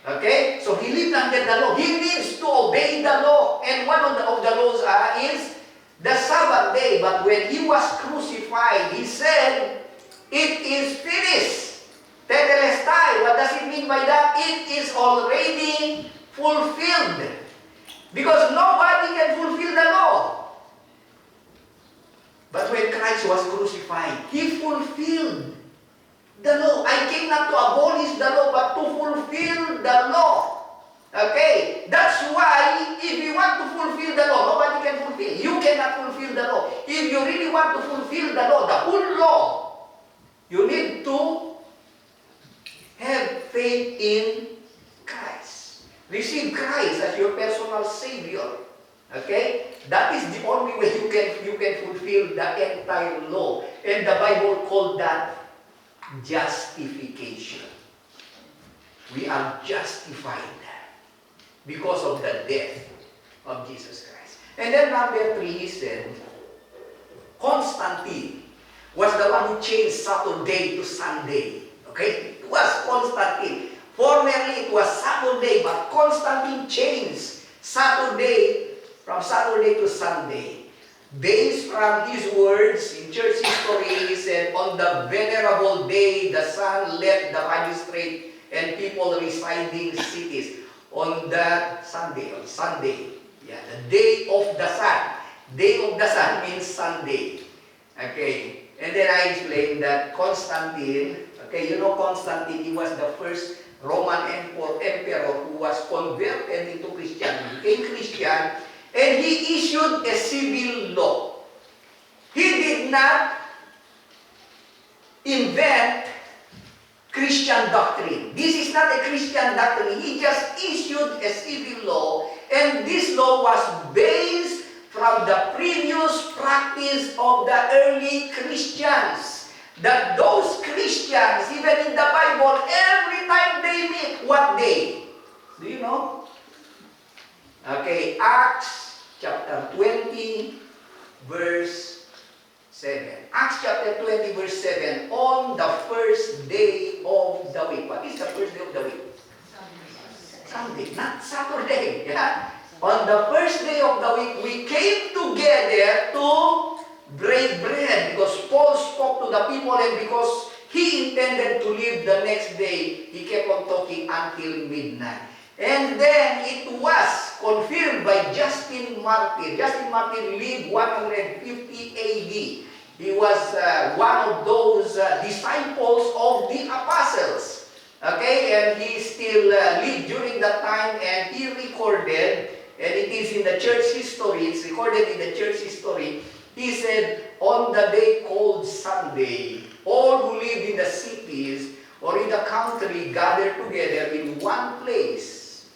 Okay? So he lived under the law. He needs to obey the law. And one of the laws is the Sabbath day. But when he was crucified, he said, it is finished. Tetelestai. What does it mean by that? It is already fulfilled. Because nobody can fulfill the law. But when Christ was crucified, He fulfilled the law. I came not to abolish the law, but to fulfill the law. Okay? That's why, if you want to fulfill the law, nobody can fulfill. You cannot fulfill the law. If you really want to fulfill the law, the whole law, you need to have faith in Christ. Receive Christ as your personal Savior. Okay? That is the only way you can fulfill the entire law. And the Bible called that justification. We are justified because of the death of Jesus Christ. And then number 3, he said, Constantine was the one who changed Saturday to Sunday. Okay? It was Constantine. Formerly it was Saturday, but Constantine changed Saturday from Saturday to Sunday. Based from his words in church history, he said, on the venerable day, the sun left the magistrate and people residing cities. On that Sunday, yeah, the day of the sun. Day of the sun means Sunday. Okay, and then I explained that Constantine, okay, you know Constantine, he was the first Roman emperor who was converted into Christianity, became Christian, and he issued a civil law. He did not invent Christian doctrine. This is not a Christian doctrine. He just issued a civil law, and this law was based from the previous practice of the early Christians. That those Christians, even in the Bible, every time they meet, what day? Do you know? Okay, Acts chapter 20, verse 7. Acts chapter 20, verse 7. On the first day of the week. What is the first day of the week? Sunday, not Saturday. Yeah? On the first day of the week, we came together to break bread because Paul spoke to the people, and because he intended to leave the next day, he kept on talking until midnight. And then it was confirmed by Justin Martyr. Justin Martyr lived 150 AD. He was one of those disciples of the apostles. Okay, and he still lived during that time, and he recorded, and it is in the church history, it's recorded in the church history. He said, on the day called Sunday, all who lived in the cities or in the country gathered together in one place.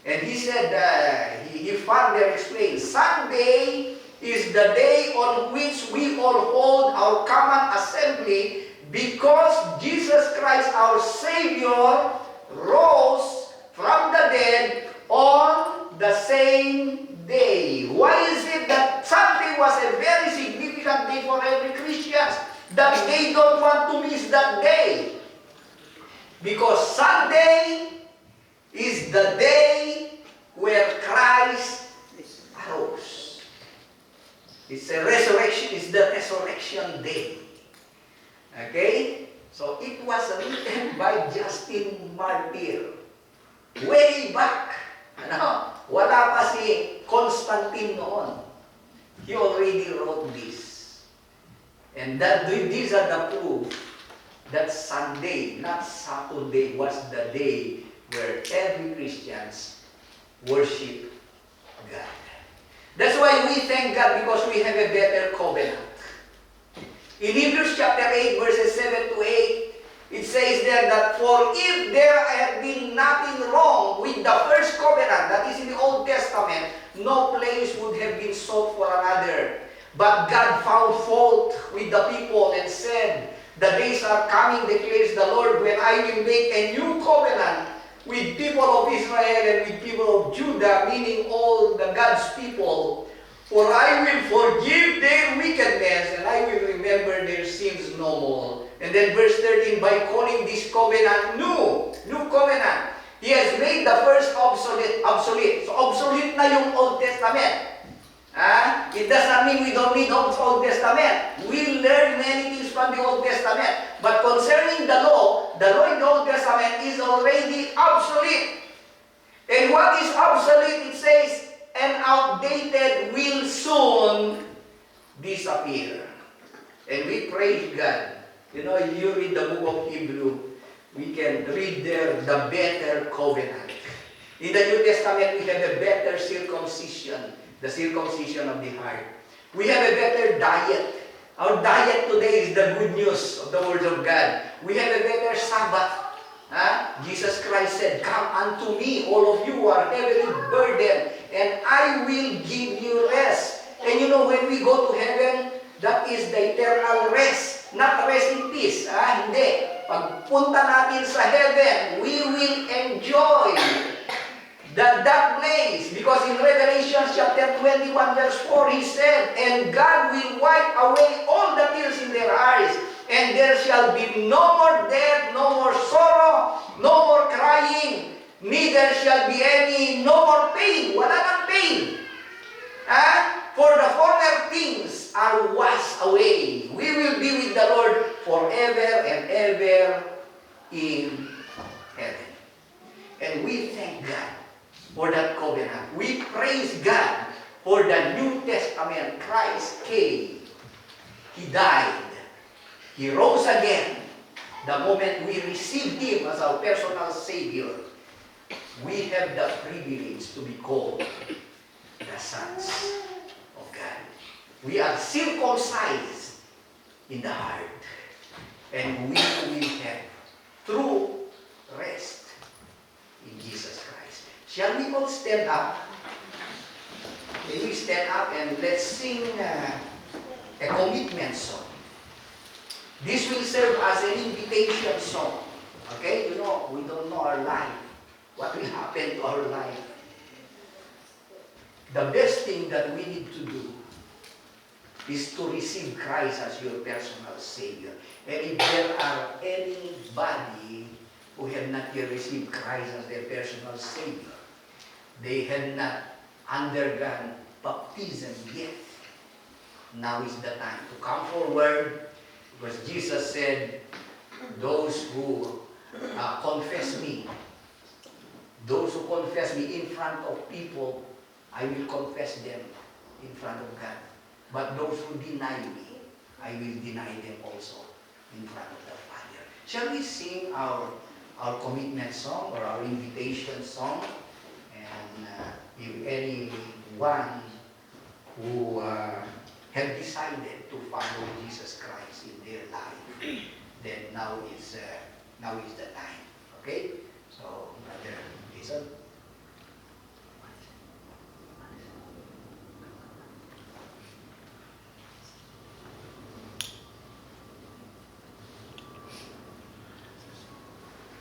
And he said, he further explained, Sunday is the day on which we all hold our common assembly because Jesus Christ, our Savior, rose from the dead on the same day. Why is it that Sunday was a very significant day for every Christian? That they don't want to miss that day. Because Sunday is the day where Christ arose. It's a resurrection, it's the resurrection day. Okay? So it was written by Justin Martyr. Way back. Ano? Wala pa si Constantine noon. He already wrote this. And that these are the proof that Sunday, not Saturday, was the day where every Christian worship God. That's why we thank God, because we have a better covenant. In Hebrews chapter 8, verses 7 to 8, it says there that, for if there had been nothing wrong with the first covenant, that is in the Old Testament, no place would have been sought for another. But God found fault with the people and said, the days are coming, declares the Lord, when I will make a new covenant with people of Israel and with people of Judah, meaning all the God's people. For I will forgive their wickedness, and I will remember their sins no more. And then verse 13, by calling this covenant new covenant, He has made the first obsolete. So obsolete na yung Old Testament. It does not mean we don't need Old Testament. We learn many things from the Old Testament. But concerning the law the law in the Old Testament is already obsolete. And what is obsolete, it says, and outdated will soon disappear. And we praise God. You know, you read the book of Hebrew, we can read there the better covenant. In the New Testament, we have a better circumcision, the circumcision of the heart. We have a better diet. Our diet today is the good news of the Word of God. We have a better Sabbath. Jesus Christ said, "Come unto me, all of you who are heavily burdened, and I will give you rest." And you know, when we go to heaven, that is the eternal rest. Not rest in peace. Hindi. Pagpunta natin sa heaven, we will enjoy that place. Because in Revelation chapter 21 verse 4, he said, "And God will wipe away all the tears in their eyes, and there shall be no more death, no more sorrow, no more crying, neither shall be no more pain." Wala nang pain. For the former things are washed away. We will be with the Lord forever and ever in heaven. And we thank God for that covenant. We praise God for the New Testament. Christ came. He died. He rose again. The moment we received Him as our personal Savior, we have the privilege to be called the sons of God. We are circumcised in the heart, and we will have true rest in Jesus Christ. Shall we all stand up? Can we stand up and let's sing a commitment song? This will serve as an invitation song. Okay? You know, we don't know our life. What will happen to our life? The best thing that we need to do is to receive Christ as your personal Savior. And if there are anybody who have not yet received Christ as their personal Savior, they have not undergone baptism yet, now is the time to come forward, because Jesus said, those who confess me in front of people, I will confess them in front of God. But those who deny me, I will deny them also in front of the Father. Shall we sing our commitment song or our invitation song? And if anyone who have decided to follow Jesus Christ in their life, then now is the time. Okay? So, Brother Jason.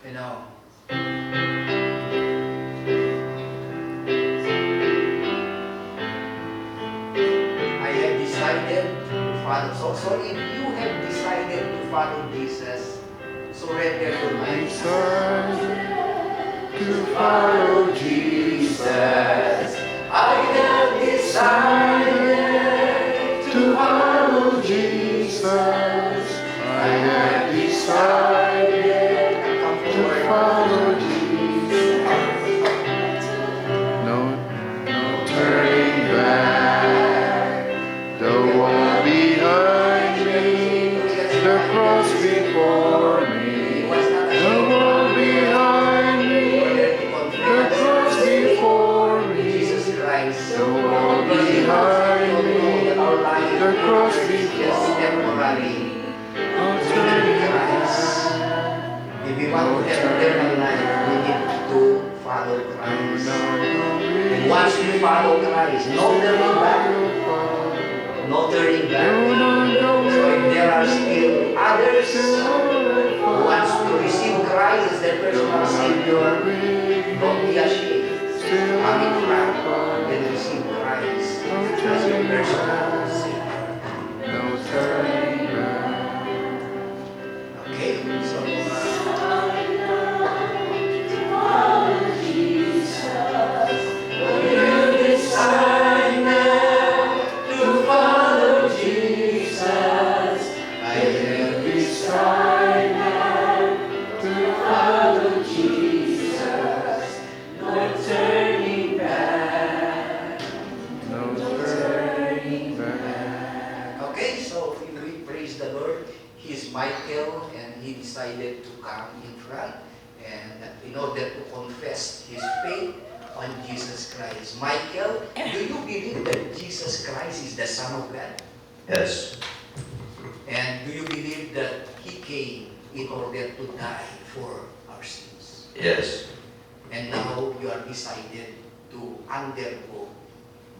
You know, I have decided to follow. So if you have decided to follow Jesus, surrender your life. Decided to follow Jesus. I have decided To follow Jesus. I have decided to follow Jesus. No turning back. The wall behind me, the cross before me. The wall behind me, the cross before me. Jesus Christ. The wall behind me, the cross Just before me. temporary. No turning Christ. If we want to have eternal life, we need to follow Christ. And once we follow Christ, no turning back. No turning back. So if there are still others who wants to receive Christ as their personal Savior, don't be ashamed. Come in front and receive Christ as your personal Savior. No turning back. Okay, so I have decided to is Michael, and he decided to come in front and in order to confess his faith on Jesus Christ. Michael, do you believe that Jesus Christ is the Son of God? Yes. And do you believe that he came in order to die for our sins? Yes. And now you are decided to undergo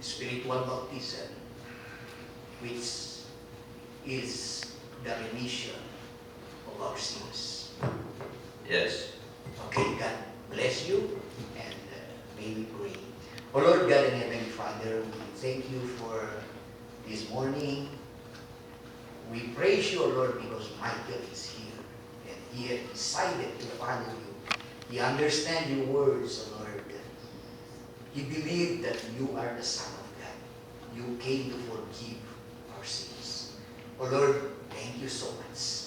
spiritual baptism, which is the remission of our sins. Yes. Okay, God bless you, and may we pray. Oh Lord God and Heavenly Father, we thank you for this morning. We praise you, O Lord, because Michael is here, and he has decided to follow you. He understands your words, O Lord. He believed that you are the Son of God. You came to forgive our sins. O Lord, thank you so much.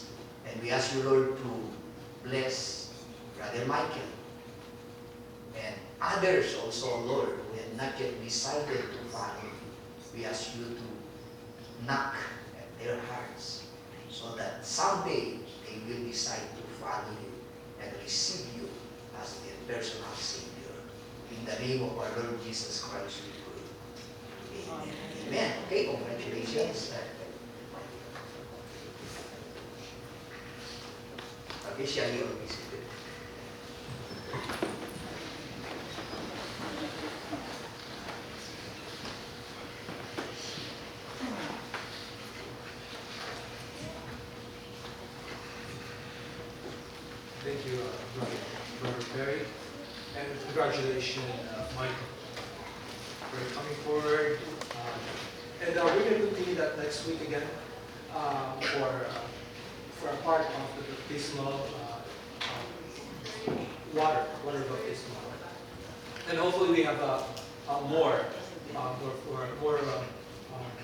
And we ask you, Lord, to bless Brother Michael and others also, Lord, who have not yet decided to follow you. We ask you to knock at their hearts so that someday they will decide to follow you and receive you as their personal Savior. In the name of our Lord Jesus Christ, we pray. Amen. Amen. Okay, congratulations. Okay, siya yung visited. Thank you, Brother Perry, and congratulations, Michael, for coming forward. And we're going to continue that next week again for a part of the baptismal water baptismal, and hopefully we have more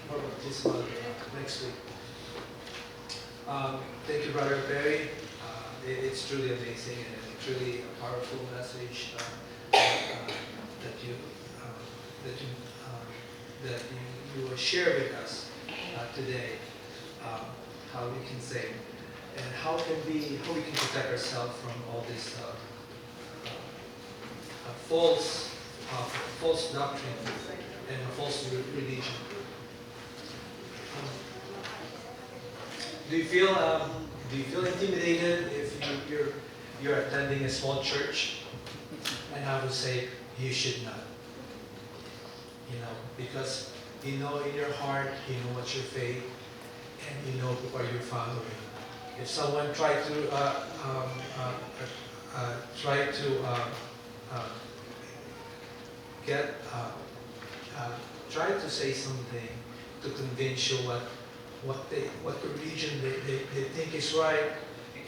baptismal next week. Thank you, Brother Perry. It's truly amazing and truly a powerful message that you will share with us today. How we can save and how we can protect ourselves from all this false doctrine and false religion. Do you feel intimidated if you're attending a small church? And I would say you should not. Because you know in your heart, you know what's your faith, and you know who are you following. If someone try to say something to convince you what religion they think is right,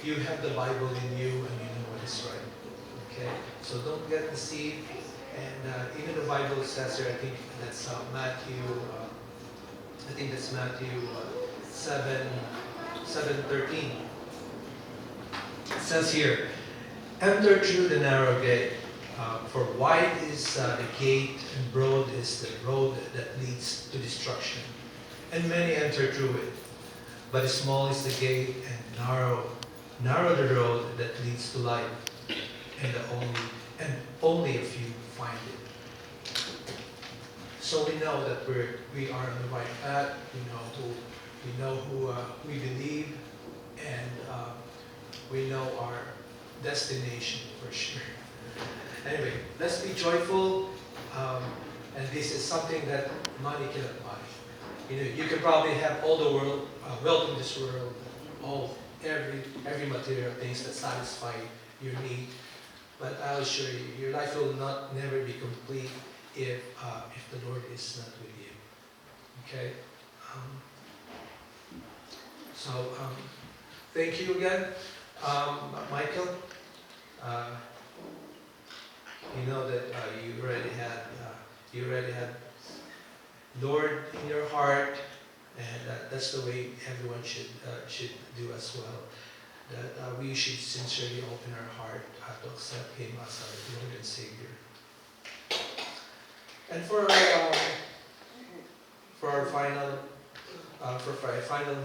you have the Bible in you and you know what is right. Okay, so don't get deceived. And even the Bible says here, I think that's Matthew 7:13. It says here, enter through the narrow gate, for wide is the gate and broad is the road that leads to destruction, and many enter through it. But small is the gate and narrow the road that leads to life, and only a few find it. So we know that we are on the right path. We know who we believe, and we know our destination for sure. Anyway, let's be joyful, and this is something that money cannot buy. You can probably have all the world, wealth in this world, every material things that satisfy your need. But I'll assure you, your life will never be complete if the Lord is not with you. Okay? Thank you again, Michael. You know that you already had Lord in your heart, and that's the way everyone should do as well. That we should sincerely open our heart to accept Him as our Lord and Savior. And for our final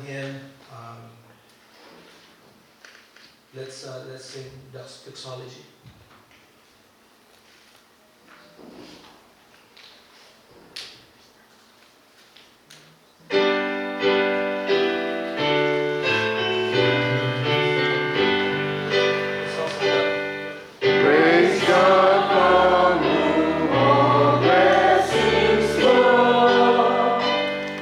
hymn, Let's sing doxology. It's also Praise God from whom all blessings flow.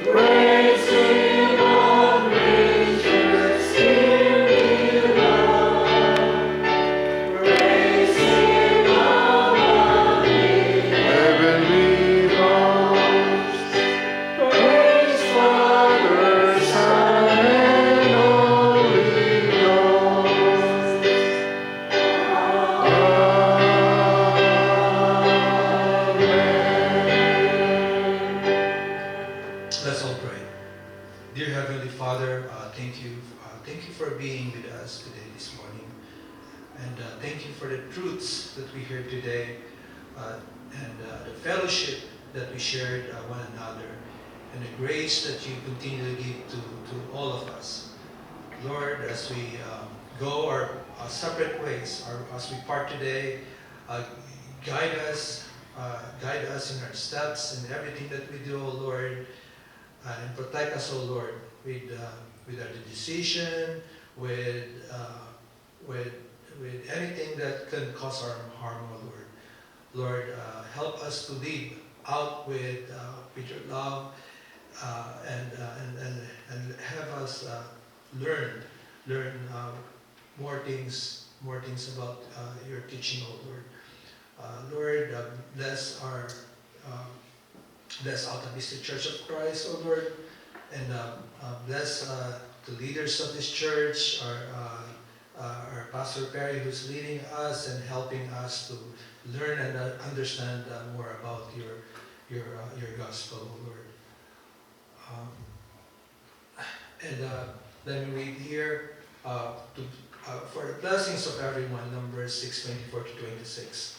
Praise Him on riches here below. Praise Him above the heavenly hosts. Praise Father, Son, and Holy Ghost. Let's all pray. Dear Heavenly Father, thank you for being with us today, this morning, and thank you for the truths that we heard today, and the fellowship that we shared one another, and the grace that you continue to give to all of us. Lord, as we go our separate ways, as we part today, guide us in our steps and everything that we do, O Lord. And protect us, O Lord, with our decision, with anything that can cause our harm, O Lord. Lord, help us to live out with your love, and have us learn more things about your teaching, O Lord. Lord, bless Alta Vista Church of Christ, O Lord, and bless the leaders of this church, our Pastor Perry, who's leading us and helping us to learn and understand more about your gospel, O Lord. Let me read here for the blessings of everyone, Numbers 6:24-26.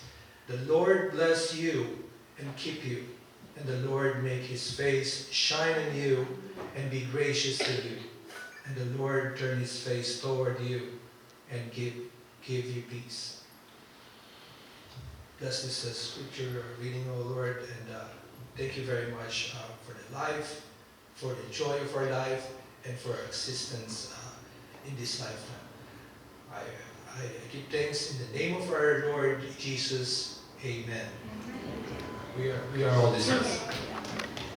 The Lord bless you and keep you. And the Lord make His face shine on you and be gracious to you. And the Lord turn His face toward you and give you peace. Bless this scripture reading, O Lord, and thank you very much for the life, for the joy of our life, and for our existence in this lifetime. I give thanks in the name of our Lord Jesus. Amen. We are all dismissed.